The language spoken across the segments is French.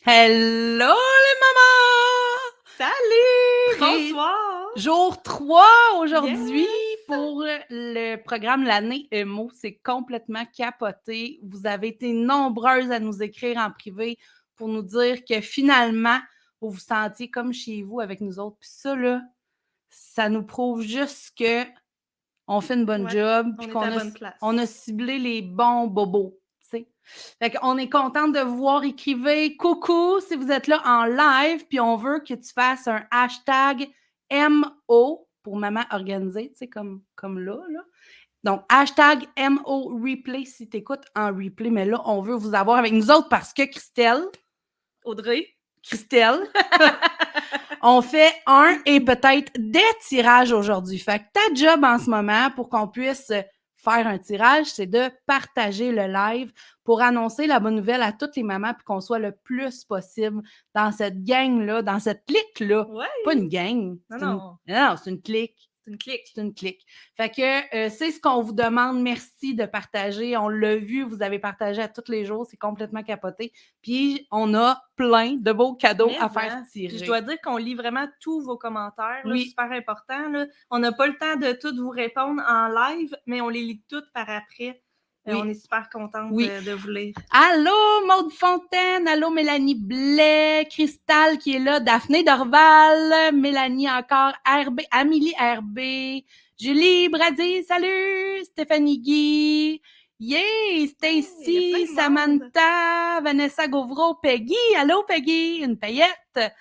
Hello les mamans! Salut! Bonsoir! Jour 3 aujourd'hui pour le programme L'année Emo. C'est complètement capoté. Vous avez été nombreuses à nous écrire en privé pour nous dire que finalement, vous vous sentiez comme chez vous avec nous autres. Puis ça, là, ça nous prouve juste que on fait une bonne job, puis on a ciblé les bons bobos. T'sais. Fait qu'on est contente de vous voir. Écrivez coucou si vous êtes là en live, puis on veut que tu fasses un hashtag MO pour maman organisée, tu sais, comme là. Donc, hashtag MO replay si tu écoutes en replay, mais là, on veut vous avoir avec nous autres parce que Christelle, on fait un et peut-être des tirages aujourd'hui. Fait que ta job en ce moment pour qu'on puisse faire un tirage, c'est de partager le live pour annoncer la bonne nouvelle à toutes les mamans puis qu'on soit le plus possible dans cette gang-là, dans cette clique-là. Ouais. Pas une gang. Non, c'est une clique. C'est une clique. Fait que c'est ce qu'on vous demande. Merci de partager. On l'a vu, vous avez partagé à tous les jours. C'est complètement capoté. Puis, on a plein de beaux cadeaux à faire tirer. Puis je dois dire qu'on lit vraiment tous vos commentaires. Oui. C'est super important. Là. On n'a pas le temps de toutes vous répondre en live, mais on les lit toutes par après. Oui. On est super contente de vous lire. Allô, Maude Fontaine. Allô, Mélanie Blais. Cristal qui est là. Daphné Dorval. Mélanie encore. RB. Amélie RB. Julie Brady. Salut. Stéphanie Guy. Yeah! Stacy. Samantha. Vanessa Gauvreau. Peggy. Allô, Peggy. Une paillette.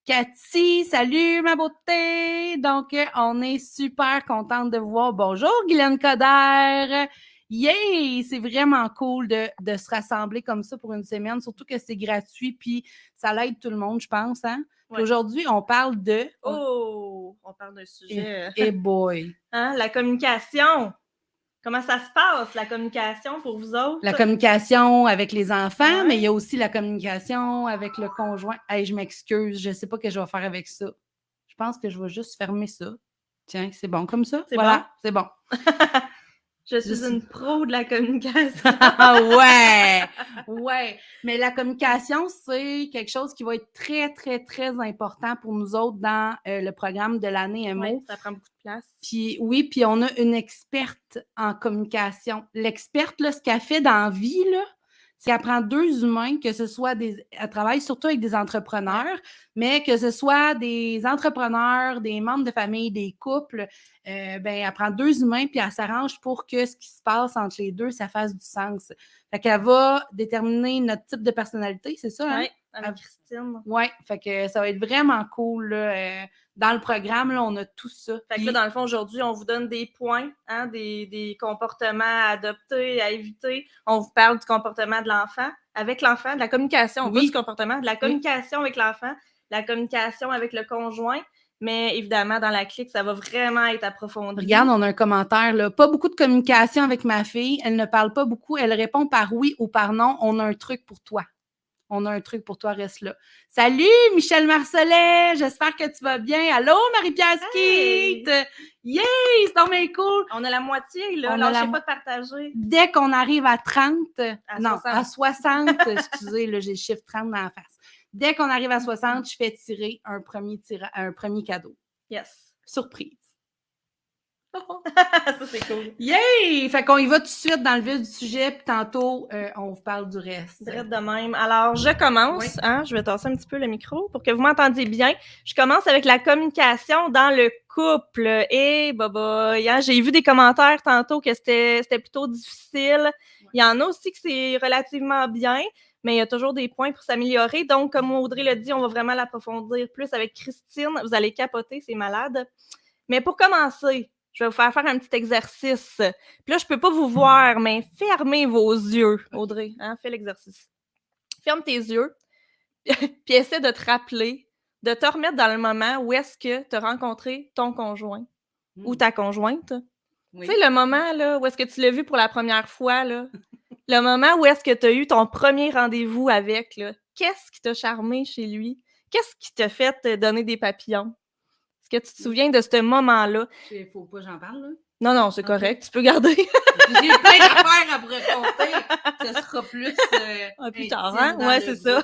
Cathy, salut ma beauté! Donc, on est super contente de vous voir. Bonjour, Guylaine Coderre! Yay! C'est vraiment cool de se rassembler comme ça pour une semaine, surtout que c'est gratuit, puis ça l'aide tout le monde, je pense. Hein? Ouais. Aujourd'hui, on parle de... on parle d'un sujet... Et boy! Hein, la communication! Comment ça se passe, la communication pour vous autres? La communication avec les enfants, mais il y a aussi la communication avec le conjoint. Hey, je m'excuse, je ne sais pas ce que je vais faire avec ça. Je pense que je vais juste fermer ça. Tiens, c'est bon comme ça? Voilà, c'est bon. Je suis une pro de la communication. Ouais. Mais la communication, c'est quelque chose qui va être très, très, très important pour nous autres dans le programme de l'année MO. Ouais, ça prend beaucoup de place. Puis on a une experte en communication. L'experte, là, ce qu'elle fait dans la vie, là, c'est qu'elle prend deux humains, que ce soit elle travaille surtout avec des entrepreneurs, mais que ce soit des entrepreneurs, des membres de famille, des couples, elle prend deux humains puis elle s'arrange pour que ce qui se passe entre les deux, ça fasse du sens. Fait qu'elle va déterminer notre type de personnalité, c'est ça? Hein? Oui, avec Christine. Oui, fait que ça va être vraiment cool, là. Dans le programme, là, on a tout ça. Fait que là, dans le fond, aujourd'hui, on vous donne des points, hein, des comportements à adopter, à éviter. On vous parle du comportement de l'enfant, avec l'enfant, de la communication, pas du comportement, de la communication avec l'enfant, de la communication avec le conjoint. Mais évidemment, dans la clique, ça va vraiment être approfondi. Regarde, on a un commentaire, là. Pas beaucoup de communication avec ma fille. Elle ne parle pas beaucoup. Elle répond par oui ou par non. On a un truc pour toi. Reste là. Salut, Michel Marcellet! J'espère que tu vas bien. Allô, Marie-Pierre Skite! Hey! Yay! C'est donc bien cool! On a la moitié, là. Lâchez pas de partager. Dès qu'on arrive à 30... à 60, excusez, là, j'ai le chiffre 30 dans la face. Dès qu'on arrive à 60, je fais tirer un premier cadeau. Yes. Surprise. Ça, c'est cool. Yay! Fait qu'on y va tout de suite dans le vif du sujet, puis tantôt, on vous parle du reste. Direct de même. Alors, je commence. Hein, je vais tasser un petit peu le micro pour que vous m'entendiez bien. Je commence avec la communication dans le couple. Et hein, j'ai vu des commentaires tantôt que c'était plutôt difficile. Il y en a aussi que c'est relativement bien, mais il y a toujours des points pour s'améliorer. Donc, comme Audrey l'a dit, on va vraiment l'approfondir plus avec Christine. Vous allez capoter, c'est malade. Mais pour commencer, je vais vous faire un petit exercice. Puis là, je peux pas vous voir, mais fermez vos yeux, Audrey. Hein? Fais l'exercice. Ferme tes yeux, puis essaie de te rappeler, de te remettre dans le moment où est-ce que tu as rencontré ton conjoint ou ta conjointe. Oui. Tu sais, le moment là, où est-ce que tu l'as vu pour la première fois, là, le moment où est-ce que tu as eu ton premier rendez-vous avec, là, qu'est-ce qui t'a charmé chez lui? Qu'est-ce qui t'a fait te donner des papillons? Est-ce que tu te souviens de ce moment-là? Il faut pas que j'en parle, là? Non, c'est correct. Tu peux garder. J'ai plein d'affaires à vous raconter. Ce sera plus... plus tard, hein? Ouais, c'est ça.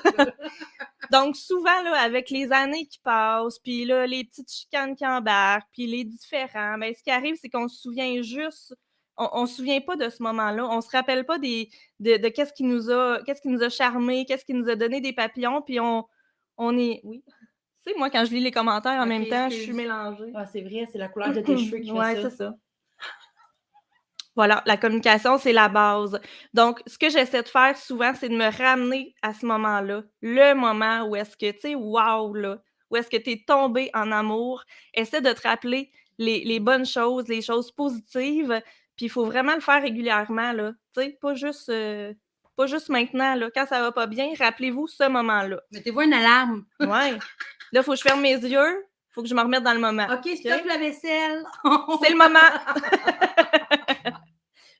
Donc, souvent, là, avec les années qui passent, puis là, les petites chicanes qui embarquent, puis les différends, ben, ce qui arrive, c'est qu'on se souvient juste, on se souvient pas de ce moment-là, on se rappelle pas de qu'est-ce qui nous a charmé, qu'est-ce qui nous a donné des papillons, puis on est, oui. Tu sais, moi, quand je lis les commentaires en même temps, je suis mélangée. Ah, c'est vrai, c'est la couleur de tes cheveux qui fait Ouais, ça. c'est ça. Voilà, la communication, c'est la base. Donc, ce que j'essaie de faire souvent, c'est de me ramener à ce moment-là, le moment où est-ce que, tu sais, wow, là, où est-ce que tu es tombé en amour. Essaie de te rappeler les bonnes choses, les choses positives, puis il faut vraiment le faire régulièrement, là, tu sais, pas juste maintenant, là. Quand ça va pas bien, rappelez-vous ce moment-là. Mettez-vous une alarme. Ouais. Là, il faut que je ferme mes yeux, il faut que je me remette dans le moment. OK, stop la vaisselle. C'est le moment.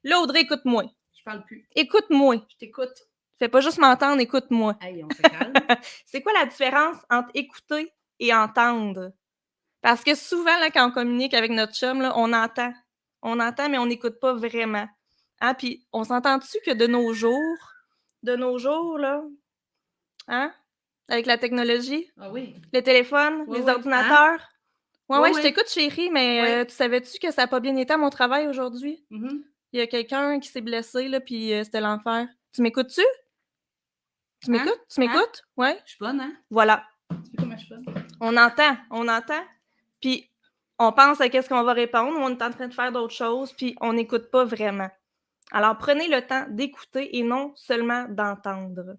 Là, Audrey, écoute-moi. Je parle plus. Écoute-moi. Je t'écoute. Fais pas juste m'entendre, écoute-moi. Hey, on se calme. C'est quoi la différence entre écouter et entendre? Parce que souvent, là, quand on communique avec notre chum, là, on entend. On entend, mais on n'écoute pas vraiment. Hein? Puis, on s'entend-tu que de nos jours, là, hein? Avec la technologie, Ah oui. le téléphone, Oui, les oui. ordinateurs. Hein? Ouais, Oui, je oui. t'écoute, chérie, mais tu savais-tu que ça n'a pas bien été à mon travail aujourd'hui? Mhm. Il y a quelqu'un qui s'est blessé, là, puis c'était l'enfer. Tu m'écoutes-tu? Tu Hein? m'écoutes? Tu m'écoutes? Ouais? Je suis bonne, hein? Voilà. Tu sais comment je suis bonne? On entend, puis on pense à qu'est-ce qu'on va répondre, on est en train de faire d'autres choses, puis on n'écoute pas vraiment. Alors, prenez le temps d'écouter et non seulement d'entendre.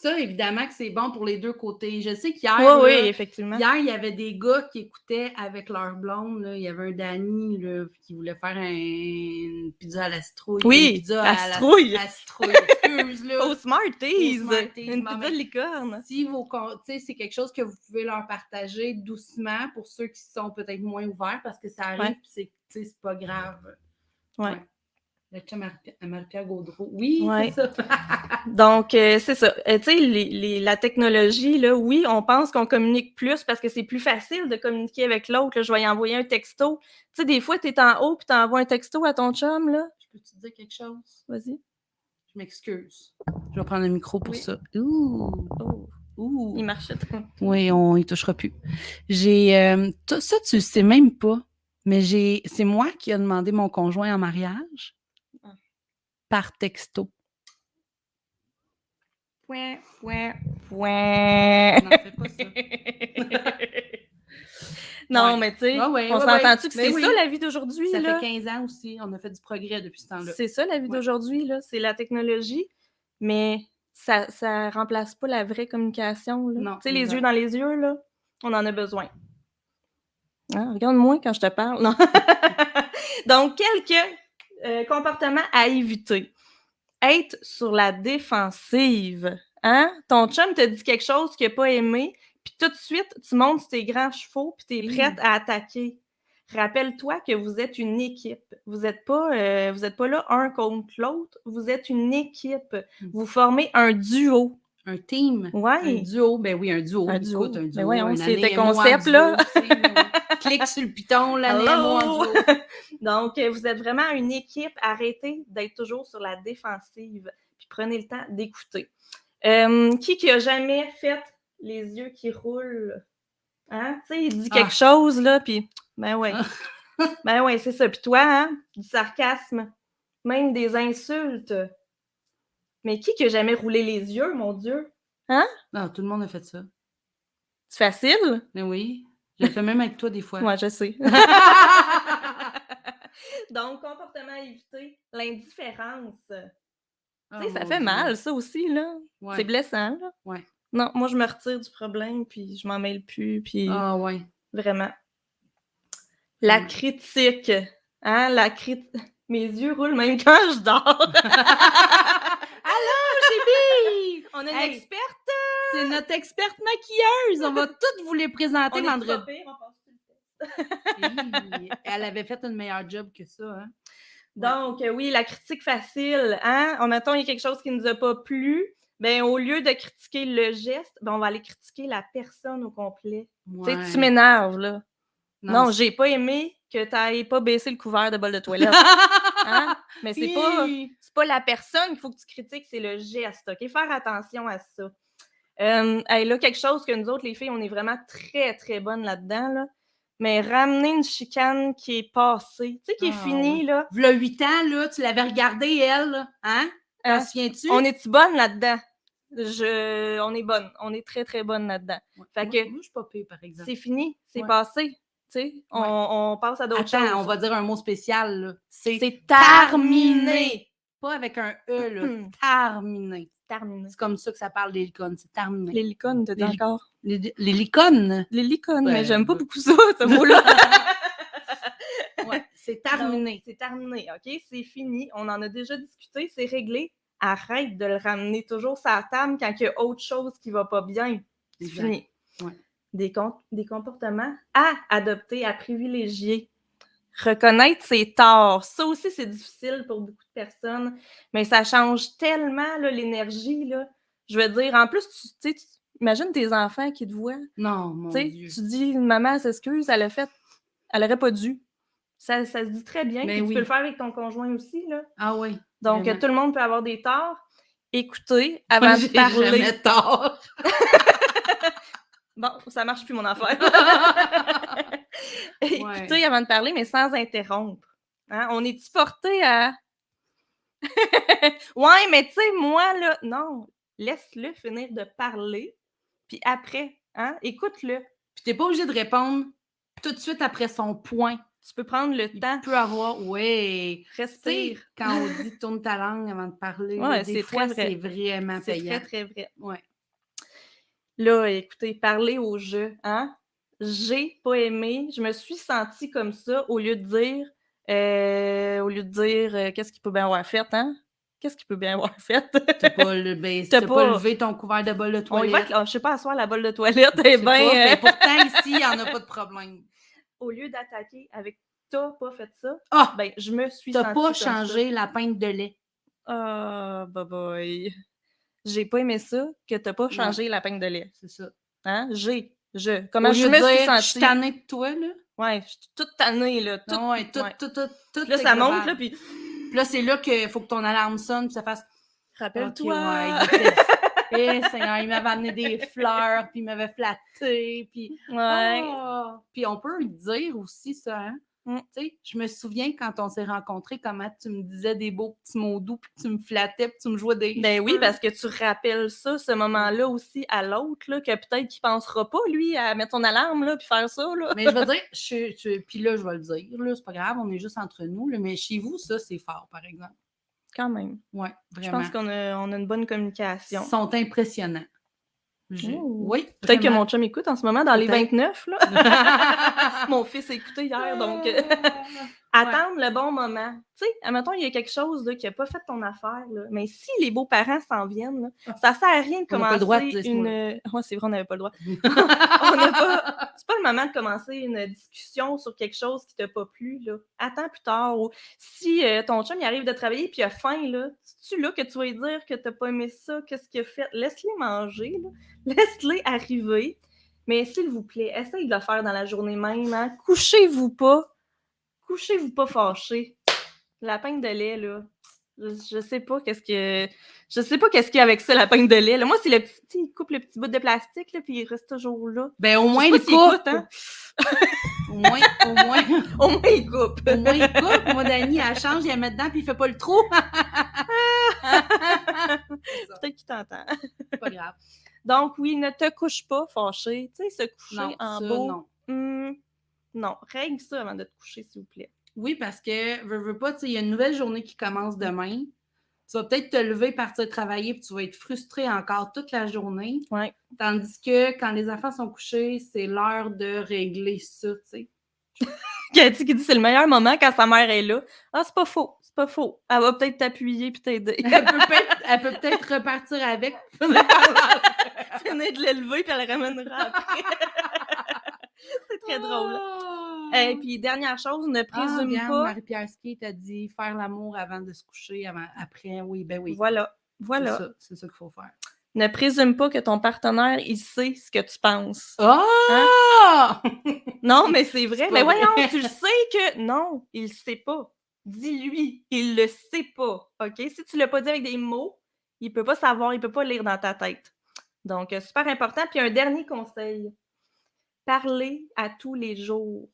Ça, évidemment que c'est bon pour les deux côtés. Je sais qu'hier, Oui, là, effectivement. hier, il y avait des gars qui écoutaient avec leur blonde. Là. Il y avait un Danny là, qui voulait faire une pizza à la citrouille. Oui, une pizza à citrouille. la citrouille. Excuse, là. Aux Smarties! Aux Smarties, Une maman. pizza de licorne. Si c'est quelque chose que vous pouvez leur partager doucement pour ceux qui sont peut-être moins ouverts parce que ça arrive, Ouais. c'est pas grave. Ouais. Ouais. Le chum à Marie-Pierre Gaudreau. Oui, Ouais. c'est ça. Donc, c'est ça. Tu sais, la technologie, là, oui, on pense qu'on communique plus parce que c'est plus facile de communiquer avec l'autre. Là. Je vais y envoyer un texto. Tu sais, des fois, tu es en haut puis tu envoies un texto à ton chum, là. Je peux-tu te dire quelque chose? Vas-y. Je m'excuse. Je vais prendre le micro pour ça. Ouh! Ouh! Il marchait. Oui, on y touchera plus. J'ai... ça, tu le sais même pas, mais c'est moi qui ai demandé mon conjoint en mariage par texto. Point. On n'en fait pas ça. Non, Ouais. mais tu sais, Ouais, on s'entend-tu que c'est oui. ça la vie d'aujourd'hui, Ça là? fait 15 ans aussi. On a fait du progrès depuis ce temps-là. C'est ça la vie d'aujourd'hui, là. C'est la technologie, mais ça remplace pas la vraie communication, là. Non, Tu sais, les exact. yeux dans les yeux, là, on en a besoin. Hein? Regarde-moi quand je te parle. Non. Donc, quelques comportements à éviter. Être sur la défensive. Hein? Ton chum te dit quelque chose qu'il n'a pas aimé, puis tout de suite, tu montes tes grands chevaux, puis tu es prête à attaquer. Rappelle-toi que vous êtes une équipe. Vous n'êtes pas là un contre l'autre. Vous êtes une équipe. Vous formez un duo. Un team. Ouais. Un duo. Ben oui, un duo. Un duo. Écoute, un duo. Ben voyons, une c'était année, concept, duo, là. Clique sur le piton, l'année en duo. Donc, vous êtes vraiment une équipe. Arrêtez d'être toujours sur la défensive. Puis prenez le temps d'écouter. Qui a jamais fait les yeux qui roulent? Hein? Tu sais, il dit quelque chose, là, puis ben ouais. Ben ouais, c'est ça. Puis toi, hein? Du sarcasme, même des insultes. Mais qui a jamais roulé les yeux, mon Dieu? Hein? Non, tout le monde a fait ça. C'est facile? Mais oui. Je le fais même avec toi des fois. Ouais, je sais. Donc, comportement à éviter, l'indifférence. Tu sais, ça fait mal, ça aussi, là. Ouais. C'est blessant, là. Ouais. Non, moi, je me retire du problème, puis je m'en mêle plus, puis... Ah, ouais. Vraiment. La critique. Hein, mes yeux roulent même quand je dors. Allô, Chibi! On a une experte! C'est notre experte maquilleuse! On va toutes vous les présenter vendredi. Elle avait fait une meilleure job que ça, hein? Donc, oui, la critique facile, hein? Mettons, il y a quelque chose qui ne nous a pas plu, ben au lieu de critiquer le geste, ben on va aller critiquer la personne au complet. Ouais. Tu sais, tu m'énerves, là. Non, j'ai pas aimé que tu n'ailles pas baissé le couvert de bol de toilette. Hein? Mais c'est pas la personne qu'il faut que tu critiques, c'est le geste, OK? Faire attention à ça. Hey, là, quelque chose que nous autres, les filles, on est vraiment très, très bonnes là-dedans, là. Mais ramener une chicane qui est passée, tu sais, qui est finie, là. V'là 8 ans, là, tu l'avais regardée, elle, là, hein? T'en souviens-tu? On est-tu bonnes là-dedans? On est bonnes. On est très, très bonnes là-dedans. Ouais. Fait Moi, que je suis pas pire, par exemple. c'est fini, c'est Ouais. passé. Tu sais, on passe à d'autres choses. Attends, on va dire un mot spécial, là. C'est terminé. Pas avec un E, là. Terminé. terminé. C'est comme ça que ça parle des licornes. C'est terminé. Les licornes, t'as dit encore? Les licornes? Les licornes, Ben, mais j'aime pas beaucoup ça, ce mot-là. Ouais, c'est terminé. Donc, c'est terminé, OK? C'est fini. On en a déjà discuté, c'est réglé. Arrête de le ramener toujours sur la table quand il y a autre chose qui va pas bien. C'est Exact. fini. Ouais. Des comportements à adopter, à privilégier. Reconnaître ses torts. Ça aussi, c'est difficile pour beaucoup de personnes, mais ça change tellement là, l'énergie. Là. Je veux dire, en plus, tu imagine tes enfants qui te voient. Non, mon Dieu. Tu dis, maman s'excuse, elle aurait pas dû. Ça se dit très bien. Mais Puis oui. Tu peux le faire avec ton conjoint aussi. Là. Ah oui. Donc, vraiment. tout le monde peut avoir des torts. Écoutez, avant de parler. Jamais tort. Bon, ça marche plus, mon affaire. Écoutez avant de parler, mais sans interrompre. Hein? On est-tu porté à... ouais, mais tu sais, moi, là, non. Laisse-le finir de parler. Puis après, hein, écoute-le. Puis t'es pas obligé de répondre tout de suite après son point. Tu peux prendre le temps. Tu peux avoir, ouais. Respire. T'sais, quand on dit tourne ta langue avant de parler, Ouais, là, des fois, très vrai. c'est vraiment C'est payant. très, très vrai. Ouais. Là, écoutez, parler au jeu, hein? J'ai pas aimé, je me suis sentie comme ça au lieu de dire qu'est-ce qu'il peut bien avoir fait, hein? Qu'est-ce qu'il peut bien avoir fait? T'as pas levé ton couvert de bol de toilette. Je sais pas, asseoir la bolle de toilette, eh bien... pourtant, ici, il n'y en a pas de problème. Au lieu d'attaquer avec « t'as pas fait ça », ben, je me suis sentie t'as comme pas ça. changé la pinte de lait. Ah, bye. J'ai pas aimé ça, que t'as pas changé la pinte de lait. C'est ça. Hein? Comment je me suis sentie? Je suis tannée de toi, là. Ouais, je suis toute tannée, là. Tout là, ça monte, là, puis... là, c'est là qu'il faut que ton alarme sonne, puis ça fasse... Rappelle-toi! Seigneur, il m'avait amené des fleurs, puis il m'avait flatté, puis... Ouais. Puis on peut le dire aussi, ça, hein? Tu sais, je me souviens quand on s'est rencontrés, comment tu me disais des beaux petits mots doux, puis tu me flattais, puis tu me jouais des cheveux. Oui, parce que tu rappelles ça, ce moment-là aussi à l'autre, là, que peut-être qu'il pensera pas, lui, à mettre son alarme, là, puis faire ça, là. Mais je veux dire, puis là, je vais le dire, là, c'est pas grave, on est juste entre nous, là, mais chez vous, ça, c'est fort, par exemple. Quand même. Ouais, vraiment. Je pense qu'on a une bonne communication. Ils sont impressionnants. Oui. Peut-être que mon chum écoute en ce moment dans les 29, là. Mon fils a écouté hier, donc... Attendre le bon moment. Tu sais, admettons, il y a quelque chose là, qui n'a pas fait ton affaire, là, mais si les beaux-parents s'en viennent, là, ça sert à rien de commencer c'est vrai, on n'avait pas le droit. C'est pas le moment de commencer une discussion sur quelque chose qui t'a pas plu, là. Attends plus tard. Ou si ton chum il arrive de travailler puis il a faim, là, c'est-tu là que tu vas lui dire que t'as pas aimé ça, qu'est-ce qu'il a fait? Laisse-les manger, là. Laisse-les arriver. Mais s'il vous plaît, essaye de le faire dans la journée même. Hein? Couchez-vous pas fâchés. La pinte de lait, là. Je sais pas qu'est-ce qu'il y a avec ça, la pinte de lait. Là. Moi, c'est le petit, il coupe le petit bout de plastique, là, puis il reste toujours là. Ben, au moins, il coupe. Hein? Au moins, il coupe. Au moins, il coupe. Moi, Dani, elle change, elle met dedans, puis il fait pas le trou. Peut-être qu'il t'entend. C'est pas grave. Donc, oui, ne te couche pas fâché. Tu sais, se coucher en beau. Non. Non, règle ça avant de te coucher, s'il vous plaît. Oui, parce que, veux pas, il y a une nouvelle journée qui commence demain. Tu vas peut-être te lever, partir travailler, puis tu vas être frustré encore toute la journée. Ouais. Tandis que quand les enfants sont couchés, c'est l'heure de régler ça, tu sais. Cathy qui dit c'est le meilleur moment quand sa mère est là. Ah, c'est pas faux. Elle va peut-être t'appuyer puis t'aider. Elle peut peut-être repartir avec. Finir de l'élever puis elle le ramènera après. C'est très drôle. Et puis, dernière chose, ne présume pas... Marie-Pierre Ski t'a dit faire l'amour avant de se coucher, après. Oui, ben oui. Voilà. C'est ça qu'il faut faire. Ne présume pas que ton partenaire, il sait ce que tu penses. Hein? Non, mais c'est vrai. Mais voyons, tu le sais que... Non, il le sait pas. Dis-lui, il le sait pas. OK? Si tu l'as pas dit avec des mots, il peut pas savoir, il peut pas lire dans ta tête. Donc, super important. Puis un dernier conseil, parlez à tous les jours.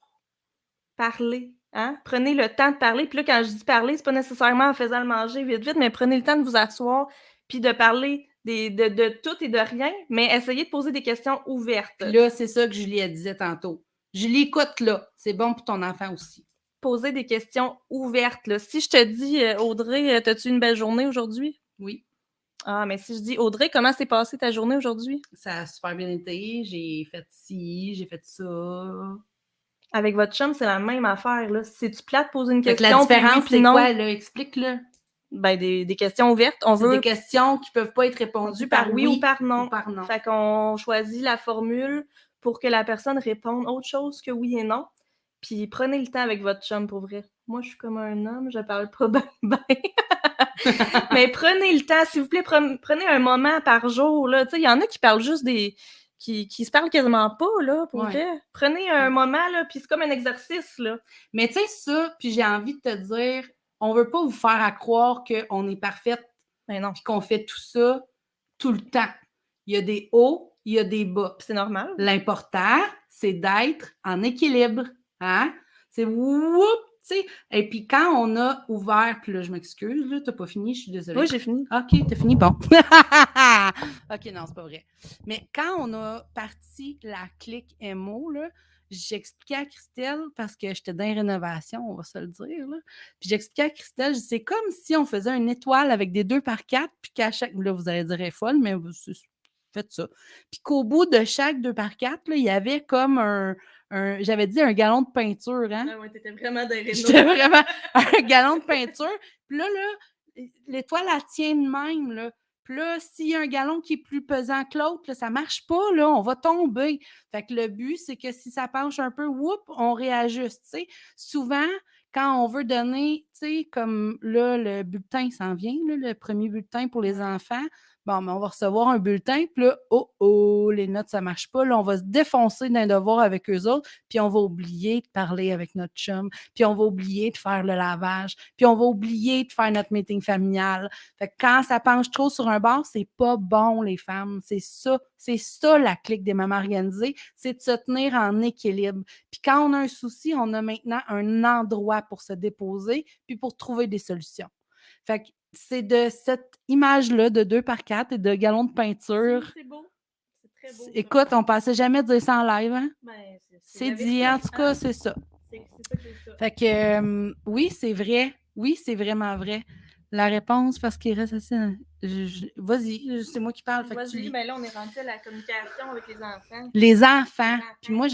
Parlez, hein? Prenez le temps de parler. Puis là, quand je dis parler, c'est pas nécessairement en faisant le manger vite, vite, mais prenez le temps de vous asseoir puis de parler de tout et de rien, mais essayez de poser des questions ouvertes. Puis là, c'est ça que Julie elle disait tantôt. Julie, écoute, là, c'est bon pour ton enfant aussi. Poser des questions ouvertes, là. Si je te dis, Audrey, as-tu une belle journée aujourd'hui? Oui. Ah, mais si je dis, Audrey, comment s'est passée ta journée aujourd'hui? Ça a super bien été. J'ai fait ci, j'ai fait ça. Avec votre chum, c'est la même affaire, là. C'est-tu plate de poser une Fait que question? la différence, puis c'est non? quoi, là? Explique-le. Ben, des questions ouvertes. On C'est veut des questions qui peuvent pas être répondues par oui ou par non. ou par non. Fait qu'on choisit la formule pour que la personne réponde autre chose que oui et non. Puis prenez le temps avec votre chum, pour vrai. Moi, je suis comme un homme, je parle pas bien. Mais prenez le temps, s'il vous plaît, prenez un moment par jour, là. Tu sais, il y en a qui parlent juste qui se parlent quasiment pas, là, pour vrai. Prenez un moment, là, puis c'est comme un exercice, là. Mais tu sais, ça, puis j'ai envie de te dire, on veut pas vous faire à croire qu'on est parfaite Mais non. puis qu'on fait tout ça tout le temps. Il y a des hauts, il y a des bas. C'est normal. L'important, c'est d'être en équilibre. Hein? C'est whoop, tu sais. Et puis quand on a ouvert, puis là, je m'excuse, là, t'as pas fini, je suis désolée. Oui, j'ai fini. OK, t'as fini, bon. OK, non, c'est pas vrai. Mais quand on a parti la clique MO, là, j'expliquais à Christelle, parce que j'étais dans les rénovations, on va se le dire, là. Puis j'expliquais à Christelle, c'est comme si on faisait une étoile avec des 2x4, puis qu'à chaque. Là, vous allez dire, elle est folle, mais faites ça. Puis qu'au bout de chaque 2x4, là, il y avait comme j'avais dit un gallon de peinture, hein? Ah ouais, t'étais vraiment dans les rénaux. J'étais vraiment un gallon de peinture. Puis là, l'étoile, elle tient de même, là. Puis là, s'il y a un gallon qui est plus pesant que l'autre, là, ça marche pas, là, on va tomber. Fait que le but, c'est que si ça penche un peu, whoop, on réajuste, tu sais. Souvent, quand on veut donner, tu sais, comme là, le bulletin s'en vient, là, le premier bulletin pour les enfants, bon, mais on va recevoir un bulletin, puis là, les notes, ça marche pas, là, on va se défoncer d'un devoir avec eux autres, puis on va oublier de parler avec notre chum, puis on va oublier de faire le lavage, puis on va oublier de faire notre meeting familial. Fait que quand ça penche trop sur un bord, c'est pas bon, les femmes. C'est ça la clique des mamans organisées, c'est de se tenir en équilibre. Puis quand on a un souci, on a maintenant un endroit pour se déposer, puis pour trouver des solutions. Fait que c'est de cette image-là de 2x4 et de gallons de peinture. C'est beau. C'est très beau. Écoute, on ne pensait jamais dire ça en live, hein? Ben, c'est dit, en tout cas, c'est ça. C'est ça que c'est ça. Fait que oui, c'est vrai. Oui, c'est vraiment vrai. La réponse, parce qu'il reste assez. Vas-y, c'est moi qui parle. Vas-y, mais là, on est rendu à la communication avec les enfants. Les enfants. Puis moi,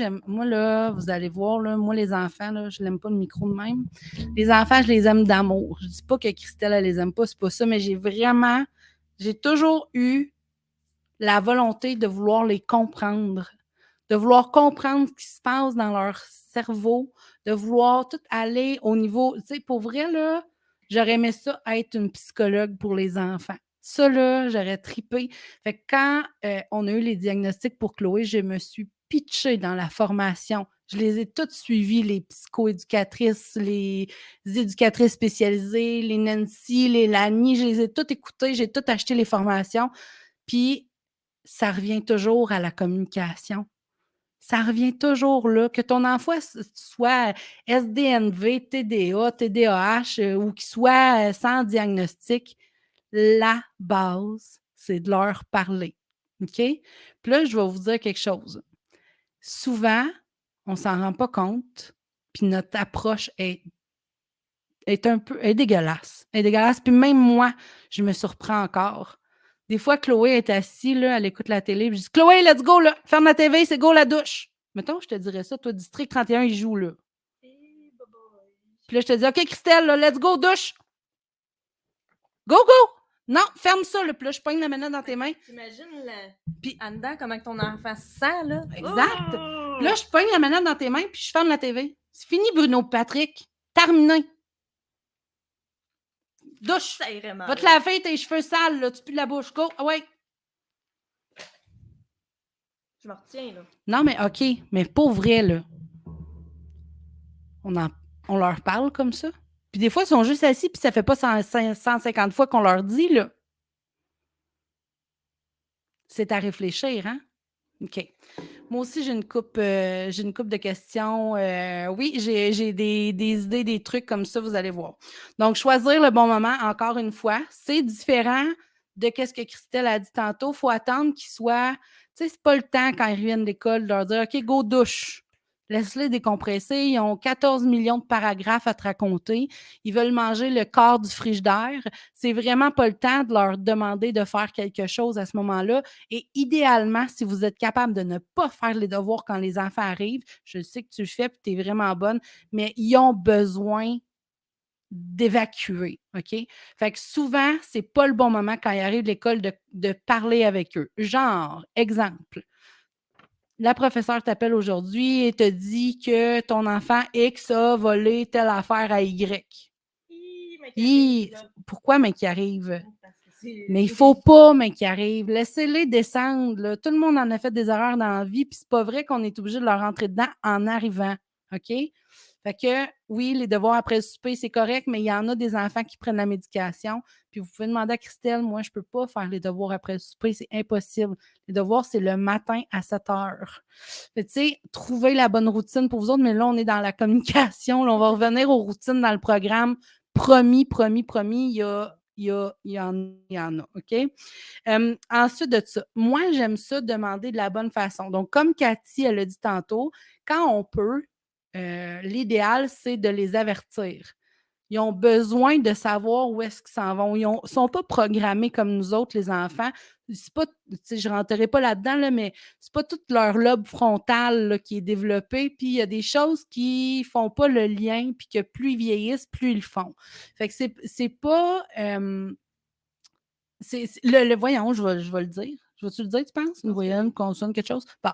là, vous allez voir, là, moi, les enfants, là, je l'aime pas le micro de même. Les enfants, je les aime d'amour. Je dis pas que Christelle, elle les aime pas, c'est pas ça, mais j'ai toujours eu la volonté de vouloir les comprendre, de vouloir comprendre ce qui se passe dans leur cerveau, de vouloir tout aller au niveau. Tu sais, pour vrai, là, j'aurais aimé ça être une psychologue pour les enfants. Ça, là, j'aurais tripé. Fait que quand on a eu les diagnostics pour Chloé, je me suis pitchée dans la formation. Je les ai toutes suivies, les psychoéducatrices, les éducatrices spécialisées, les Nancy, les Lani, je les ai toutes écoutées, j'ai toutes acheté les formations. Puis, ça revient toujours à la communication. Ça revient toujours là. Que ton enfant soit SDNV, TDA, TDAH ou qu'il soit sans diagnostic, la base, c'est de leur parler. OK? Puis là, je vais vous dire quelque chose. Souvent, on ne s'en rend pas compte, puis notre approche est dégueulasse. Elle est dégueulasse. Puis même moi, je me surprends encore. Des fois, Chloé est assise, là, elle écoute la télé, puis je dis « Chloé, let's go, là, ferme la TV, c'est go la douche. » Mettons, je te dirais ça, toi, District 31, il joue, là. Puis là, je te dis « OK, Christelle, là, let's go, douche. Go, go! Non, ferme ça, là. Puis là, je pogne la manette dans tes mains. » T'imagines puis en dedans, comment ton enfant se sent, là? Exact. Oh! Puis là, je pogne la manette dans tes mains, puis je ferme la TV. C'est fini, Bruno Patrick. Terminé. Douche. Ça irait mal. Va te laver tes cheveux sales, là. Tu pues de la bouche. Go. Ah ouais. Je me retiens, là. Non, mais OK. Mais pour vrai, là. On leur parle comme ça. Puis des fois, ils sont juste assis, puis ça fait pas 150 fois qu'on leur dit, là. C'est à réfléchir, hein? OK. Moi aussi, j'ai une coupe de questions. Oui, j'ai des idées, des trucs comme ça, vous allez voir. Donc, choisir le bon moment, encore une fois, c'est différent de ce que Christelle a dit tantôt. Il faut attendre qu'ils soient. Tu sais, c'est pas le temps quand ils reviennent de l'école de leur dire OK, go douche. Laisse-les décompresser. Ils ont 14 millions de paragraphes à te raconter. Ils veulent manger le quart du frigidaire. C'est vraiment pas le temps de leur demander de faire quelque chose à ce moment-là. Et idéalement, si vous êtes capable de ne pas faire les devoirs quand les enfants arrivent, je sais que tu le fais et tu es vraiment bonne, mais ils ont besoin d'évacuer, OK? Fait que souvent, c'est pas le bon moment quand ils arrivent de l'école de parler avec eux. Genre, exemple, la professeure t'appelle aujourd'hui et te dit que ton enfant X a volé telle affaire à Y. Pourquoi, mais qui arrive? Mais il ne faut pas, mais qui arrive. Laissez-les descendre. Là. Tout le monde en a fait des erreurs dans la vie, puis c'est pas vrai qu'on est obligé de leur rentrer dedans en arrivant. OK? Fait que, oui, les devoirs après le souper, c'est correct, mais il y en a des enfants qui prennent la médication. Puis vous pouvez demander à Christelle, moi, je ne peux pas faire les devoirs après le souper, c'est impossible. Les devoirs, c'est le matin à 7 heures. Tu sais, trouver la bonne routine pour vous autres, mais là, on est dans la communication. Là, on va revenir aux routines dans le programme. Promis, il y en a, OK? Ensuite de ça, moi, j'aime ça demander de la bonne façon. Donc, comme Cathy, elle l'a dit tantôt, quand on peut, l'idéal, c'est de les avertir. Ils ont besoin de savoir où est-ce qu'ils s'en vont. Ils ne sont pas programmés comme nous autres, les enfants. C'est pas, je ne rentrerai pas là-dedans, là, mais c'est pas tout leur lobe frontal là, qui est développé. Puis il y a des choses qui ne font pas le lien, puis que plus ils vieillissent, plus ils le font. Fait que c'est pas. Voyons, je vais le dire. Je vais-tu le dire, tu penses? Une voyelle, une consonne, quelque chose? Bon.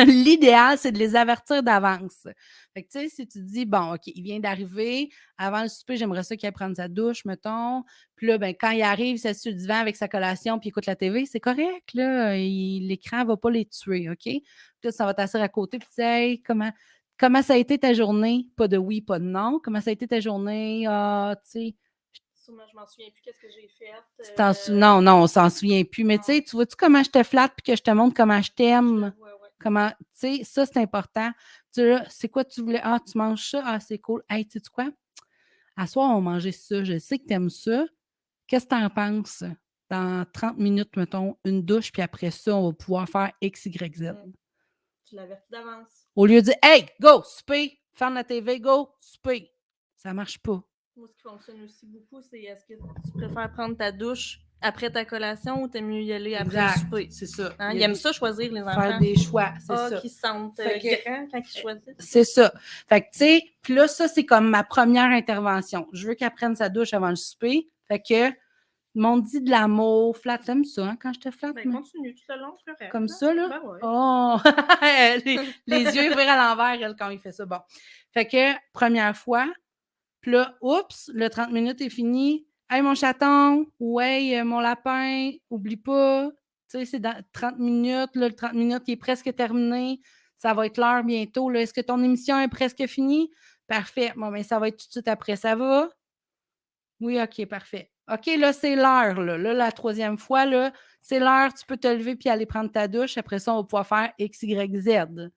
L'idéal, c'est de les avertir d'avance. Fait que, tu sais, si tu dis, bon, OK, il vient d'arriver, avant le souper, j'aimerais ça qu'il aille prendre sa douche, mettons. Puis là, ben, quand il arrive, il s'assied sur le divan avec sa collation, puis il écoute la TV, c'est correct, là. L'écran ne va pas les tuer, OK? Puis là, ça va t'asseoir à côté, puis tu sais, hey, comment ça a été ta journée? Pas de oui, pas de non. Comment ça a été ta journée? Ah, tu sais. Sûrement, je m'en souviens plus qu'est-ce que j'ai fait. Non, on s'en souvient plus. Mais tu sais, tu vois-tu comment je te flatte puis que je te montre comment je t'aime? Ouais. Comment, tu sais, ça, c'est important. Tu sais, c'est quoi tu voulais? Ah, tu manges ça? Ah, c'est cool. Hey, tu sais quoi? À soir, on va manger ça. Je sais que tu aimes ça. Qu'est-ce que tu en penses? Dans 30 minutes, mettons, une douche, puis après ça, on va pouvoir faire X, Y, Z. Tu l'avertis d'avance. Au lieu de dire, hey, go, souper, ferme la TV, go, souper. Ça marche pas. Moi, ce qui fonctionne aussi beaucoup, c'est est-ce que tu préfères prendre ta douche après ta collation ou t'aimes mieux y aller après le souper? C'est ça. Hein? Ils aiment ça choisir, les enfants. Faire des choix, c'est ça. Qui se sentent grands quand ils choisissent. C'est ça. Fait que, tu sais, puis là, ça, c'est comme ma première intervention. Je veux qu'elle prenne sa douche avant le souper. Fait que, ils m'ont dit de l'amour. Flatte, t'aimes ça, hein, quand je te flatte? Ben, continue tout le long, c'est correct. Comme ça, là? Ben ouais. Oh! les yeux ouverts à l'envers, elle, quand il fait ça. Bon. Fait que, première fois, puis là, oups, le 30 minutes est fini. Hey, mon chaton, ou hey, mon lapin, oublie pas. Tu sais, c'est dans 30 minutes. Là, le 30 minutes, il est presque terminé. Ça va être l'heure bientôt. Là. Est-ce que ton émission est presque finie? Parfait. Bon, bien, ça va être tout de suite après. Ça va? Oui, OK, parfait. OK, là, c'est l'heure. Là, la troisième fois, là, c'est l'heure. Tu peux te lever puis aller prendre ta douche. Après ça, on va pouvoir faire X, Y, Z.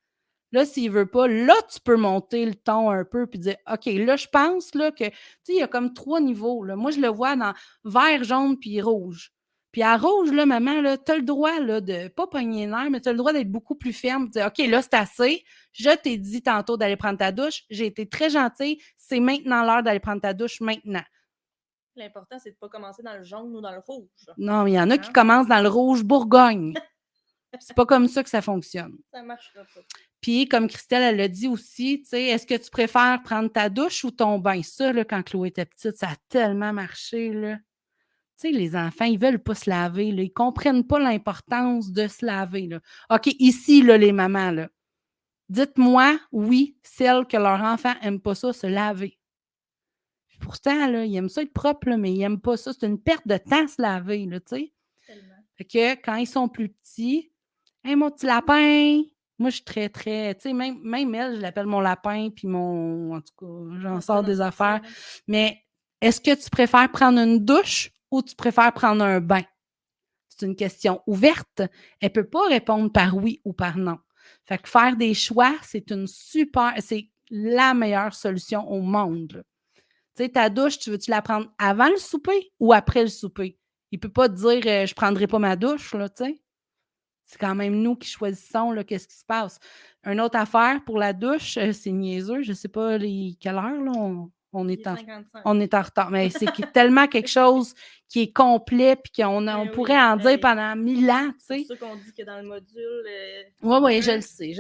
Là, s'il ne veut pas, là, tu peux monter le ton un peu puis dire OK, là, je pense là, que, tu sais, il y a comme 3 niveaux. Là. Moi, je le vois dans vert, jaune puis rouge. Puis à rouge, là, maman, tu as le droit là, de pas pogner l'air, mais tu as le droit d'être beaucoup plus ferme. Dire OK, là, c'est assez. Je t'ai dit tantôt d'aller prendre ta douche. J'ai été très gentille. C'est maintenant l'heure d'aller prendre ta douche maintenant. L'important, c'est de ne pas commencer dans le jaune ou dans le rouge. Non, il y en a qui commencent dans le rouge Bourgogne. C'est pas comme ça que ça fonctionne. Ça marchera pas. Puis, comme Christelle, elle l'a dit aussi, tu sais, est-ce que tu préfères prendre ta douche ou ton bain? Ça, là, quand Chloé était petite, ça a tellement marché, là. Tu sais, les enfants, ils veulent pas se laver, là. Ils comprennent pas l'importance de se laver, là. OK, ici, là, les mamans, là, dites-moi, oui, celles que leur enfant n'aime pas ça, se laver. Puis pourtant, là, ils aiment ça être propre, là, mais ils n'aiment pas ça. C'est une perte de temps, se laver, là, tu sais. Tellement. Fait que quand ils sont plus petits, « Hey, mon petit lapin! » Moi, je suis très, très... Tu sais, même elle, je l'appelle mon lapin, puis mon... En tout cas, j'en sors des affaires. Mais est-ce que tu préfères prendre une douche ou tu préfères prendre un bain? C'est une question ouverte. Elle ne peut pas répondre par oui ou par non. Fait que faire des choix, c'est la meilleure solution au monde. Tu sais, ta douche, tu veux-tu la prendre avant le souper ou après le souper? Il ne peut pas te dire je ne prendrai pas ma douche, là, tu sais. C'est quand même nous qui choisissons là, qu'est-ce qui se passe. Une autre affaire pour la douche, c'est niaiseux. Je ne sais pas quelle heure, là, on est en retard. Mais c'est tellement quelque chose qui est complet puis on pourrait en dire pendant 1000 ans, tu sais. C'est ça qu'on dit que dans le module... Oui, je le sais.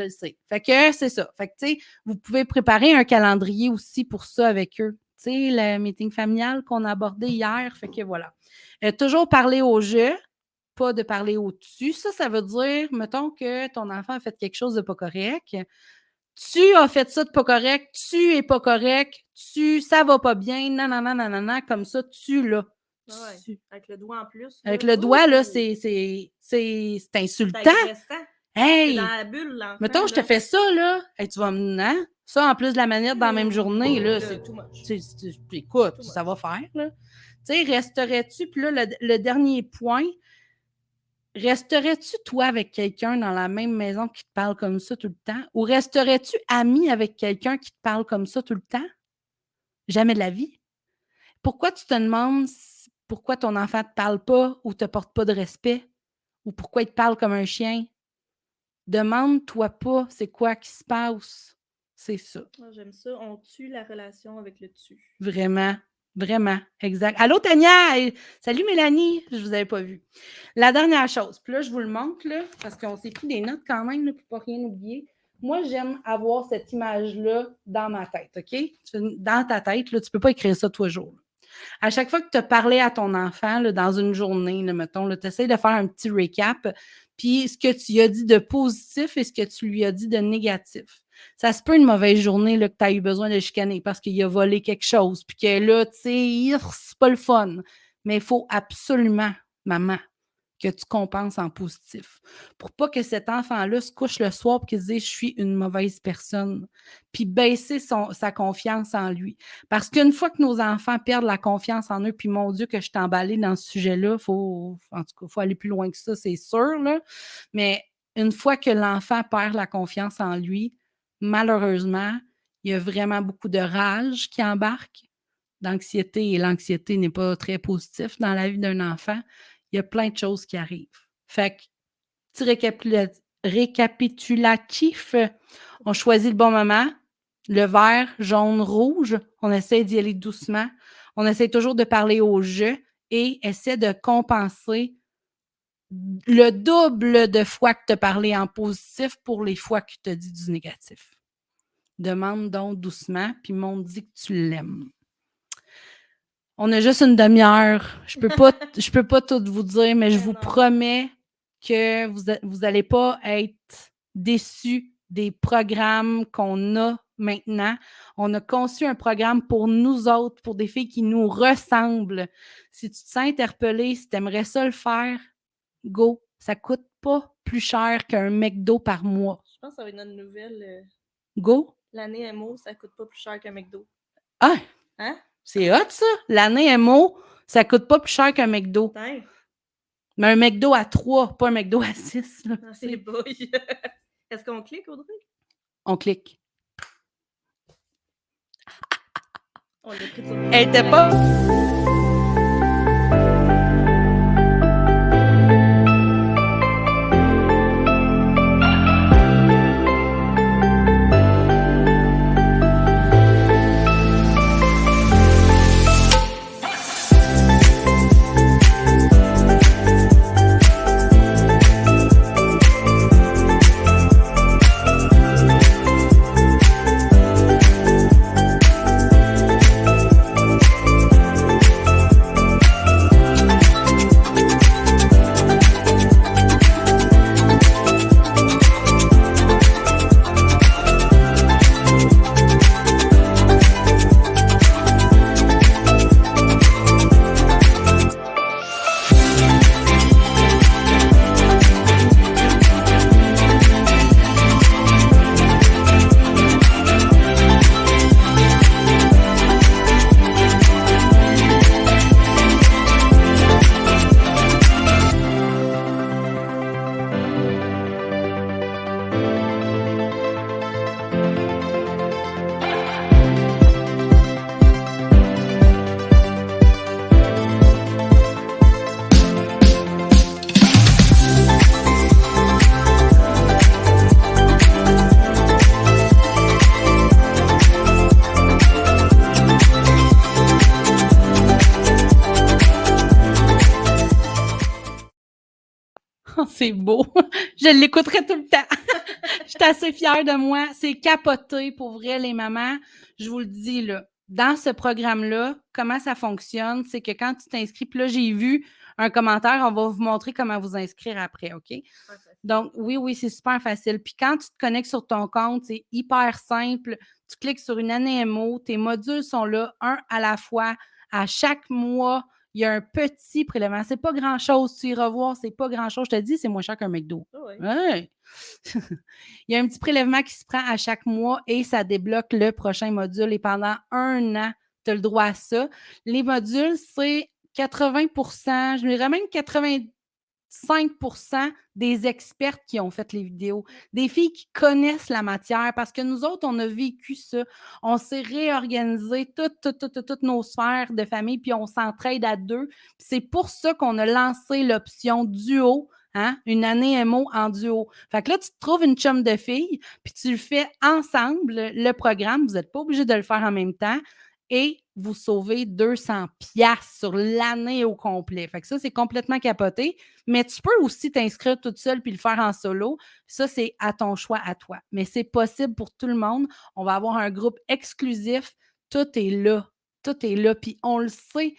Fait que c'est ça. Fait que, tu sais, vous pouvez préparer un calendrier aussi pour ça avec eux. Tu sais, le meeting familial qu'on a abordé hier. Fait que voilà. Toujours parler au jeu, pas de parler au-dessus. Ça veut dire, mettons que ton enfant a fait quelque chose de pas correct. Tu as fait ça de pas correct, tu es pas correct, ça va pas bien, nanana, comme ça, tu l'as. Ouais, avec le doigt en plus. Avec le doigt, là, c'est insultant. Hey! C'est dans la bulle, l'enfant. Mettons, je te fais ça, là. Hey, tu vas me... Ça, en plus de la manette dans la même journée, là, c'est... Écoute, ça va faire, là. Tu sais, resterais-tu... Puis là, le dernier point... Resterais-tu, toi, avec quelqu'un dans la même maison qui te parle comme ça tout le temps? Ou resterais-tu ami avec quelqu'un qui te parle comme ça tout le temps? Jamais de la vie. Pourquoi tu te demandes pourquoi ton enfant ne te parle pas ou ne te porte pas de respect? Ou pourquoi il te parle comme un chien? Demande-toi pas c'est quoi qui se passe. C'est ça. Moi, j'aime ça. On tue la relation avec le tu. Vraiment. Vraiment, exact. Allô, Tania! Salut, Mélanie! Je ne vous avais pas vu. La dernière chose, puis là, je vous le montre, là, parce qu'on s'est pris des notes quand même, là, pour ne pas rien oublier. Moi, j'aime avoir cette image-là dans ma tête, OK? Dans ta tête, là, tu ne peux pas écrire ça tous les jours. À chaque fois que tu as parlé à ton enfant là, dans une journée, là, mettons, tu essaies de faire un petit recap, puis ce que tu lui as dit de positif et ce que tu lui as dit de négatif. Ça se peut une mauvaise journée là, que tu as eu besoin de chicaner parce qu'il a volé quelque chose, puis que là, tu sais, c'est pas le fun. Mais il faut absolument, maman, que tu compenses en positif. Pour pas que cet enfant-là se couche le soir et qu'il se dise « je suis une mauvaise personne », puis baisser sa confiance en lui. Parce qu'une fois que nos enfants perdent la confiance en eux, puis mon Dieu que je t'ai emballée dans ce sujet-là, en tout cas, il faut aller plus loin que ça, c'est sûr, là. Mais une fois que l'enfant perd la confiance en lui, malheureusement, il y a vraiment beaucoup de rage qui embarque, d'anxiété, et l'anxiété n'est pas très positive dans la vie d'un enfant. Il y a plein de choses qui arrivent. Fait que, petit récapitulatif, on choisit le bon moment, le vert, jaune, rouge, on essaie d'y aller doucement, on essaie toujours de parler au jeu et essaie de compenser le double de fois que tu as parlé en positif pour les fois que tu as dit du négatif. Demande donc doucement, puis dit que tu l'aimes. On a juste une demi-heure. Je peux pas tout vous dire, mais je vous promets que vous n'allez pas être déçus des programmes qu'on a maintenant. On a conçu un programme pour nous autres, pour des filles qui nous ressemblent. Si tu te sens interpellé, si tu aimerais ça le faire, go. Ça ne coûte pas plus cher qu'un McDo par mois. Je pense que ça va être notre nouvelle. Go. L'année MO, ça ne coûte pas plus cher qu'un McDo. Ah! Hein? C'est hot, ça. L'année MO, ça ne coûte pas plus cher qu'un McDo. Hein? Mais un McDo à 3, pas un McDo à 6. Là, c'est bouille. Est-ce qu'on clique, Audrey? On clique. On l'a pris sur... Elle était pas... C'est beau. Je l'écouterai tout le temps. Je suis assez fière de moi. C'est capoté pour vrai, les mamans. Je vous le dis, là. Dans ce programme-là, comment ça fonctionne, c'est que quand tu t'inscris, puis là, j'ai vu un commentaire, on va vous montrer comment vous inscrire après, OK? Donc, oui, c'est super facile. Puis quand tu te connectes sur ton compte, c'est hyper simple. Tu cliques sur une année MO, tes modules sont là, un à la fois. À chaque mois, il y a un petit prélèvement. C'est pas grand-chose. Tu iras voir, c'est pas grand-chose. Je te dis, c'est moins cher qu'un McDo. Ouais. Il y a un petit prélèvement qui se prend à chaque mois et ça débloque le prochain module. Et pendant 1 an, tu as le droit à ça. Les modules, c'est 80%, je dirais même 85% des expertes qui ont fait les vidéos. Des filles qui connaissent la matière parce que nous autres, on a vécu ça. On s'est réorganisé toutes nos sphères de famille, puis on s'entraide à 2. C'est pour ça qu'on a lancé l'option duo. Hein? Une année MO en duo. Fait que là, tu te trouves une chum de filles, puis tu le fais ensemble, le programme. Vous n'êtes pas obligé de le faire en même temps. Et vous sauvez 200 piastres sur l'année au complet. Fait que ça, c'est complètement capoté. Mais tu peux aussi t'inscrire toute seule puis le faire en solo. Ça, c'est à ton choix, à toi. Mais c'est possible pour tout le monde. On va avoir un groupe exclusif. Tout est là. Tout est là. Puis on le sait.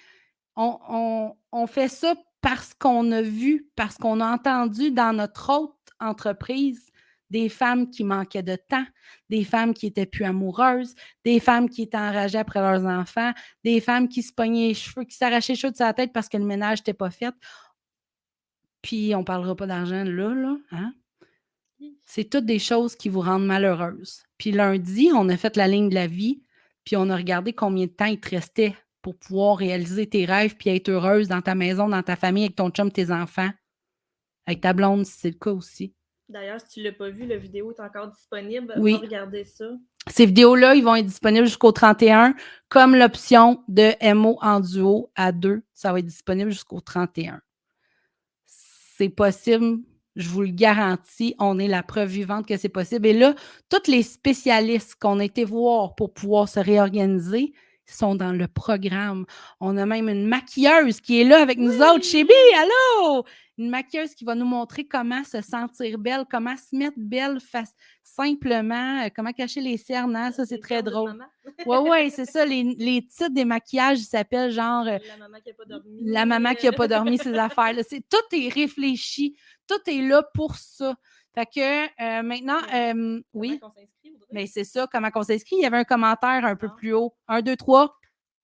On fait ça parce qu'on a vu, parce qu'on a entendu dans notre autre entreprise des femmes qui manquaient de temps, des femmes qui étaient plus amoureuses, des femmes qui étaient enragées après leurs enfants, des femmes qui se pognaient les cheveux, qui s'arrachaient les cheveux de sa tête parce que le ménage n'était pas fait. Puis on ne parlera pas d'argent là, hein? C'est toutes des choses qui vous rendent malheureuse. Puis lundi, on a fait la ligne de la vie, puis on a regardé combien de temps il te restait pour pouvoir réaliser tes rêves puis être heureuse dans ta maison, dans ta famille, avec ton chum, tes enfants, avec ta blonde, si c'est le cas aussi. D'ailleurs, si tu ne l'as pas vu, la vidéo est encore disponible. Oui. Va regarder ça. Ces vidéos-là, ils vont être disponibles jusqu'au 31, comme l'option de MO en duo à 2. Ça va être disponible jusqu'au 31. C'est possible, je vous le garantis, on est la preuve vivante que c'est possible. Et là, tous les spécialistes qu'on a été voir pour pouvoir se réorganiser sont dans le programme. On a même une maquilleuse qui est là avec nous autres. Chébi, allô! Une maquilleuse qui va nous montrer comment se sentir belle, comment se mettre belle simplement, comment cacher les cernes. Hein? Ça, c'est très drôle. Oui, c'est ça. Les titres des maquillages, ils s'appellent genre La maman qui n'a pas dormi. La maman qui n'a pas dormi, ces affaires-là. Tout est réfléchi. Tout est là pour ça. Fait que maintenant, oui. Comment on s'inscrit, Audrey? Mais c'est ça, comment on s'inscrit. Il y avait un commentaire un peu plus haut. 1, 2, 3,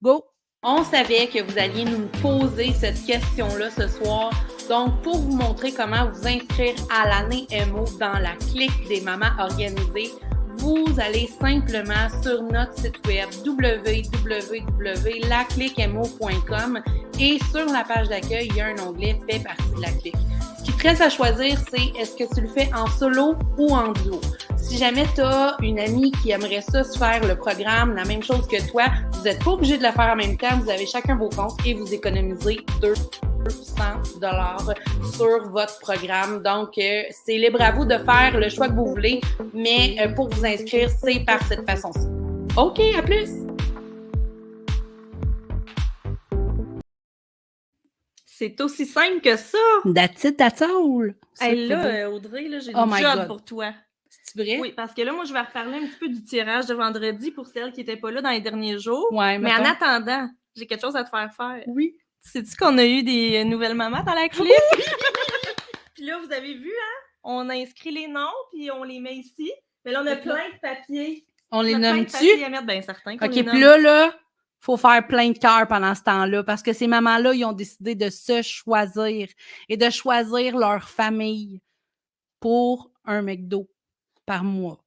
go! On savait que vous alliez nous poser cette question-là ce soir. Donc, pour vous montrer comment vous inscrire à l'année MO dans la clique des mamans organisées, vous allez simplement sur notre site web www.lacliquemo.com et sur la page d'accueil, il y a un onglet « Fait partie de la clique ». Ce qui te reste à choisir, c'est est-ce que tu le fais en solo ou en duo. Si jamais tu as une amie qui aimerait ça se faire le programme, la même chose que toi, vous n'êtes pas obligé de le faire en même temps, vous avez chacun vos comptes et vous économisez 200$ sur votre programme. Donc, c'est libre à vous de faire le choix que vous voulez, mais pour vous inscrire, c'est par cette façon-ci. OK, à plus! C'est aussi simple que ça! That's it, that's all! Hey, là, Audrey, là, j'ai une job pour toi. C'est vrai? Oui, parce que là, moi, je vais reparler un petit peu du tirage de vendredi pour celles qui n'étaient pas là dans les derniers jours. Ouais, mais en attendant, j'ai quelque chose à te faire faire. Oui. Sais-tu qu'on a eu des nouvelles mamans dans la clique? Puis là, vous avez vu, hein? On a inscrit les noms, puis on les met ici. Mais là, on a plein de papiers. On les nomme-tu? À mettre, bien certain. OK, puis là, faut faire plein de cœur pendant ce temps-là parce que ces mamans-là, ils ont décidé de se choisir et de choisir leur famille pour un McDo par mois.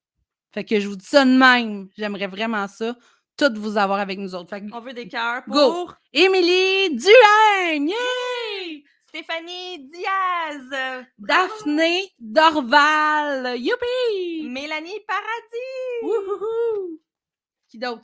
Fait que je vous dis ça de même. J'aimerais vraiment ça. Toutes vous avoir avec nous autres. Fait que, on veut des cœurs pour... Go! Émilie Duhaime! Yay! Stéphanie Diaz! Daphné Dorval! Youpi! Mélanie Paradis! Wouhouhou! Qui d'autre?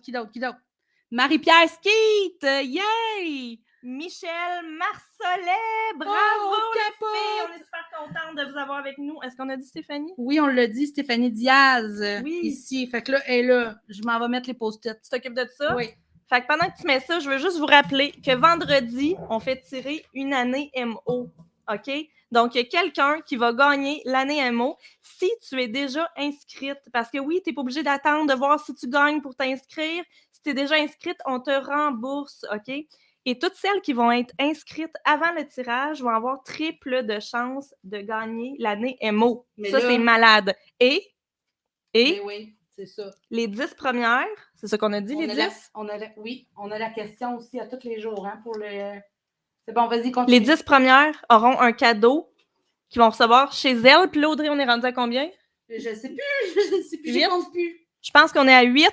Marie-Pierre Skeet! Yay! Michel Marcelet! Bravo, les filles! On est super contente de vous avoir avec nous. Est-ce qu'on a dit Stéphanie? Oui, on l'a dit, Stéphanie Diaz. Oui. Ici. Fait que là, elle est là. Je m'en vais mettre les post-it. Tu t'occupes de ça? Oui. Fait que pendant que tu mets ça, je veux juste vous rappeler que vendredi, on fait tirer une année MO. OK? Donc, il y a quelqu'un qui va gagner l'année MO si tu es déjà inscrite. Parce que oui, tu n'es pas obligé d'attendre de voir si tu gagnes pour t'inscrire. Si tu es déjà inscrite, on te rembourse, OK? Et toutes celles qui vont être inscrites avant le tirage vont avoir triple de chances de gagner l'année MO. Mais ça, là- c'est malade. Et Mais oui, c'est ça. les 10 premières, c'est ça qu'on a dit, les 10? Oui, on a la question aussi à tous les jours pour le... C'est bon, vas-y, continue. Les 10 premières auront un cadeau qu'ils vont recevoir chez elles. Puis là, Audrey, on est rendu à combien? Je sais plus, je compte plus. Je pense qu'on est à 8.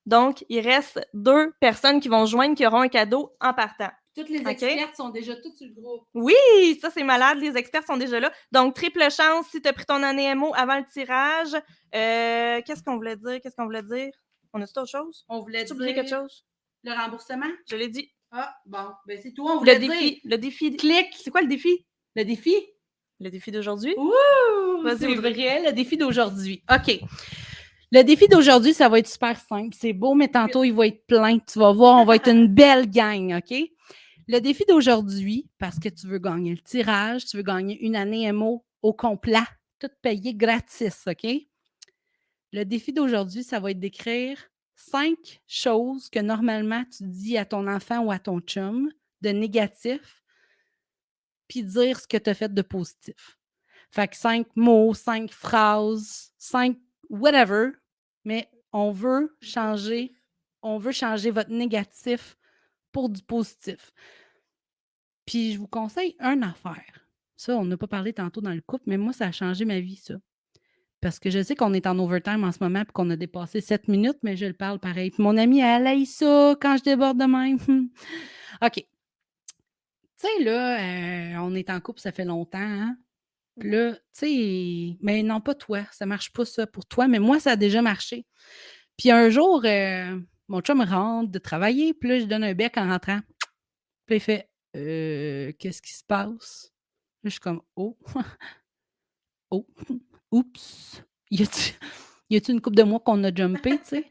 Donc, il reste 2 personnes qui vont se joindre qui auront un cadeau en partant. Toutes les expertes sont déjà toutes sur le groupe. Oui, ça, c'est malade. Les experts sont déjà là. Donc, triple chance si tu as pris ton année MO avant le tirage. Qu'est-ce qu'on voulait dire? On a-tu d'autres choses? On voulait dire... oublié quelque chose? Le remboursement? Je l'ai dit. Ah, bon. Ben, c'est tout. On voulait dire... Le défi. Clique. C'est quoi le défi? Le défi? Le défi d'aujourd'hui? Ouh! Vas-y, C'est vrai, le défi d'aujourd'hui. OK. Le défi d'aujourd'hui, ça va être super simple. C'est beau, mais tantôt, il va être plein. Tu vas voir, on va être une belle gang, OK? Le défi d'aujourd'hui, parce que tu veux gagner le tirage, tu veux gagner une année MO au complet, tout payé gratis, OK? Le défi d'aujourd'hui, ça va être d'écrire 5 choses que normalement tu dis à ton enfant ou à ton chum de négatif, puis dire ce que tu as fait de positif. Fait que 5 mots, 5 phrases, 5 whatever, mais on veut changer votre négatif pour du positif. Puis je vous conseille une affaire. Ça, on n'a pas parlé tantôt dans le couple, mais moi, ça a changé ma vie, ça. Parce que je sais qu'on est en overtime en ce moment et qu'on a dépassé 7 minutes, mais je le parle pareil. Puis mon amie, elle aille ça quand je déborde de même. OK. Tu sais, là, on est en couple, ça fait longtemps, hein? Puis là, tu sais, mais non, pas toi. Ça marche pas, ça, pour toi, mais moi, ça a déjà marché. Puis un jour, mon chum rentre de travailler, puis là, je donne un bec en rentrant. Puis il fait qu'est-ce qui se passe? Là, je suis comme oh, oh, oups. Y a-tu une couple de mois qu'on a jumpé, tu sais?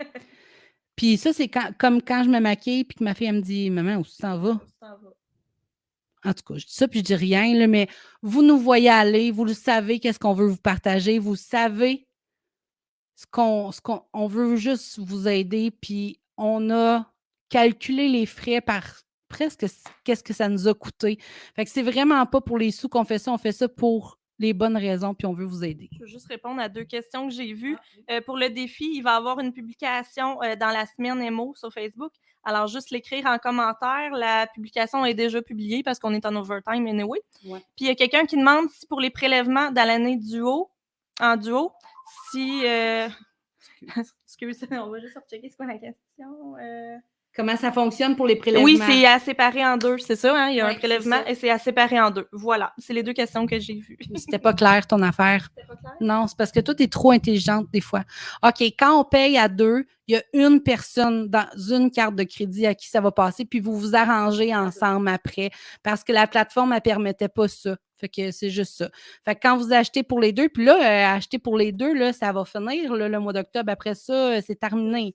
Puis ça, c'est comme quand je me maquille, puis que ma fille, elle me dit maman, où tu t'en vas? En tout cas, je dis ça, puis je dis rien, là, mais vous nous voyez aller, vous le savez, qu'est-ce qu'on veut vous partager, vous savez on veut juste vous aider, puis on a calculé les frais par presque qu'est-ce que ça nous a coûté. Fait que c'est vraiment pas pour les sous qu'on fait ça, on fait ça pour les bonnes raisons, puis on veut vous aider. Je veux juste répondre à 2 questions que j'ai vues. Pour le défi, il va y avoir une publication dans la semaine MO sur Facebook. Alors, juste l'écrire en commentaire. La publication est déjà publiée parce qu'on est en overtime anyway. Ouais. Puis, il y a quelqu'un qui demande si pour les prélèvements dans l'année en duo, si... Excuse, on va juste rechecker c'est quoi la question. Comment ça fonctionne pour les prélèvements? Oui, c'est à séparer en 2, c'est ça, hein? Il y a un Ouais, prélèvement et c'est à séparer en 2. Voilà, c'est les 2 questions que j'ai vues. C'était pas clair, ton affaire. C'était pas clair? Non, c'est parce que toi, tu es trop intelligente des fois. OK, quand on paye à 2, il y a une personne dans une carte de crédit à qui ça va passer, puis vous vous arrangez ensemble après, parce que la plateforme, elle permettait pas ça. Fait que c'est juste ça. Fait que quand vous achetez pour les 2, puis là, acheter pour les 2, là, ça va finir là, le mois d'octobre. Après ça, c'est terminé.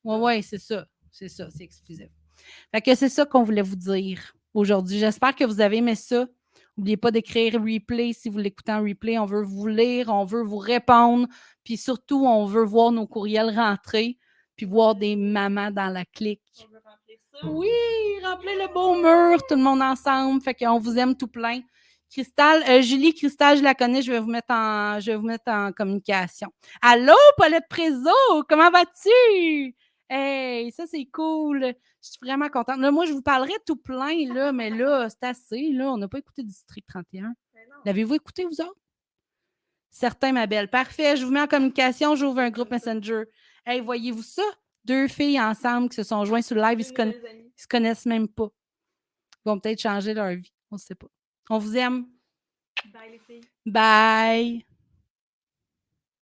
Oui, c'est ça. C'est ça, c'est exclusif. Fait que c'est ça qu'on voulait vous dire aujourd'hui. J'espère que vous avez aimé ça. N'oubliez pas d'écrire replay si vous l'écoutez en replay. On veut vous lire, on veut vous répondre. Puis surtout, on veut voir nos courriels rentrer puis voir des mamans dans la clique. On veut remplir ça. Oui, remplir le beau mur, tout le monde ensemble. Fait qu'on vous aime tout plein. Julie Cristal, je la connais, je vais vous mettre en communication. Allô, Paulette Prézo, comment vas-tu? Hey, ça c'est cool. Je suis vraiment contente. Là, moi, je vous parlerai tout plein, là, mais là, c'est assez. Là, on n'a pas écouté District 31. L'avez-vous écouté, vous autres? Certains, ma belle. Parfait, je vous mets en communication, j'ouvre un groupe Messenger. Hey, voyez-vous ça? 2 filles ensemble qui se sont jointes sur le live, ils se connaissent même pas. Ils vont peut-être changer leur vie. On ne sait pas. On vous aime. Bye, les filles. Bye.